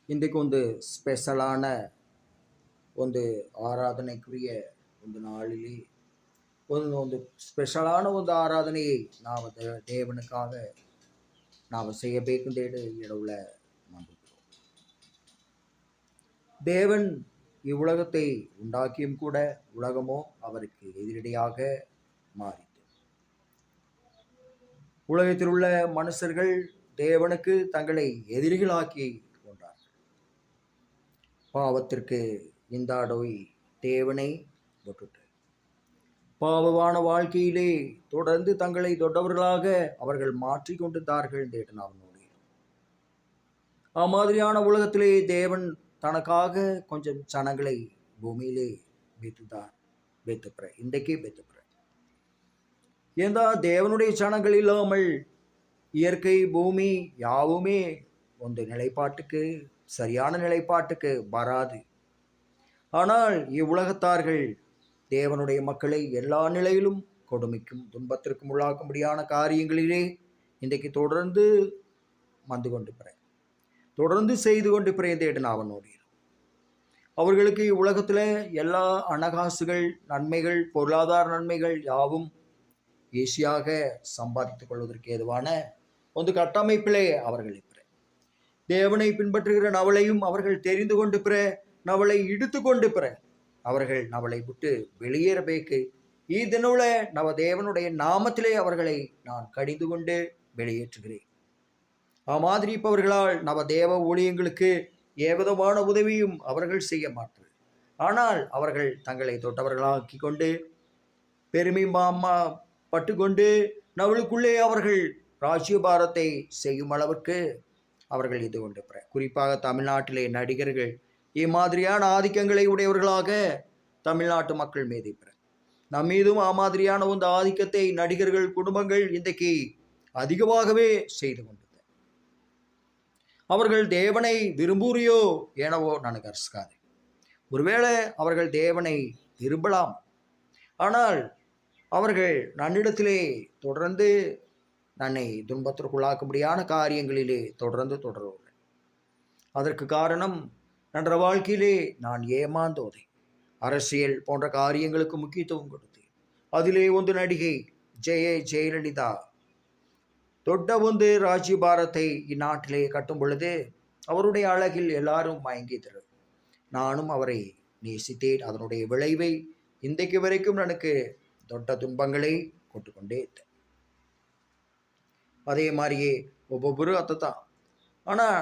ಇಂದಕ್ಕೆ ಒಂದು ಸ್ಪೆಷಲಾன ಒಂದು ಆರಾಧನೆக்குரிய ಒಂದು ನಾளிலே ಒಂದು ಸ್ಪೆಷಲಾன ಒಂದು ಆರಾಧನೆயை ನಾವು தேவனுக்காக ನಾವು செய்யಬೇಕೆಂದು இடவுல நம்புகிறோம். தேவன் இவ்வுலகத்தை உண்டாக்கியும் கூட உலகமோ அவருக்கு எதிரடியாக மாறிது. உலகத்தில் உள்ள மனுஷர்கள் தேவனுக்கு தங்களை எதிரிகளாக்கி கொண்டார்கள். பாவத்திற்கு இந்தாடோய் தேவனை விட்டுட்டு பாவமான வாழ்க்கையிலே தொடர்ந்து தங்களை தொட்டவர்களாக அவர்கள் மாற்றிக்கொண்டிருந்தார்கள் என்று நாம் நோடுகிறோம். மாதிரியான உலகத்திலே தேவன் தனக்காக கொஞ்சம் ஜனங்களை பூமியிலே வைத்துப்பிற இன்றைக்கே வைத்துப்பிற ஏந்தா தேவனுடைய ஜனங்கள் இல்லாமல் இயற்கை பூமி யாவுமே ಒಂದು நிலைப்பாட்டுக்கு சரியான நிலைப்பாட்டுக்கு வராது. ஆனால் இவ்வுலகத்தார்கள் தேவனுடைய மக்களை எல்லா நிலையிலும் கொடுமைக்கும் துன்பத்திற்கும் உள்ளாக்கும்படியான காரியங்களிலே இன்றைக்கு தொடர்ந்து வந்து கொண்டு தொடர்ந்து செய்து கொண்டு என்று நான் நோடுகிறோம். அவர்களுக்கு இவ்வுலகத்தில் எல்லா அனகாசுகள் நன்மைகள் பொருளாதார நன்மைகள் யாவும் ஈஸியாக சம்பாதித்துக் கொள்வதற்கு ஏதுவான ஒரு கட்டமைப்பிலே அவர்கள் தேவனை பின்பற்றுகிற நவளையும் அவர்கள் தெரிந்து கொண்டு நவளை இடுத்து கொண்டு அவர்கள் நவளை விட்டு வெளியேறಬೇಕು. ಈ ದಿನವಳ நவ தேவனுடைய நாமத்திலே அவர்களை நான் கடிந்து கொண்டு வெளியேற்றுகிறேன். மாதிரி இப்பவர்களால் நவ தேவ ஊழியங்களுக்கு ஏவிதமான உதவியும் அவர்கள் செய்ய மாட்டார்கள். ஆனால் அவர்கள் தங்களை தொட்டவர்களாக்கி கொண்டு பெருமை மாமா பட்டுக்கொண்டு நவளுக்குள்ளே அவர்கள் ராஜ்யபாரத்தை செய்யும் அளவிற்கு அவர்கள் இது கொண்டு குறிப்பாக தமிழ்நாட்டிலே நடிகர்கள் இம்மாதிரியான ஆதிக்கங்களை உடையவர்களாக தமிழ்நாட்டு மக்கள் மீது நம் மீதும் மாதிரியான ಒಂದು ஆதிக்கத்தை நடிகர்கள் குடும்பங்கள் இன்றைக்கு அதிகமாகவே செய்து கொண்டது. அவர்கள் தேவனை விரும்புறியோ எனவோ ನನಗೆ ಅರ್ಸ್ಕಾದೆ. ஒருவேளை அவர்கள் தேவனை விரும்பலாம். ஆனால் அவர்கள் நன்னிடத்திலே தொடர்ந்து நன்னை துன்பத்திற்குள்ளாக்கும்படியான காரியங்களிலே தொடர்ந்து தொடருவார்கள். அதற்கு காரணம் நன்ற வாழ்க்கையிலே நான் ஏமாந்தோதை அரசியல் போன்ற காரியங்களுக்கு முக்கியத்துவம் கொடுத்தேன். அதிலே ಒಂದು நடிகை ஜெயலலிதா தொட்ட ಒಂದು ராஜ்யபாரத்தை இந்நாட்டிலே கட்டும் பொழுது அவருடைய அழகில் எல்லாரும் மயங்கினர். நானும் அவரை நேசித்தேன். அதனுடைய விளைவை இன்றைக்கு வரைக்கும் எனக்கு தொட்ட துன்பங்களை கொட்டுக்கொண்டே அதே மாதிரியே ஒவ்வொரு அத்தை தான். ஆனால்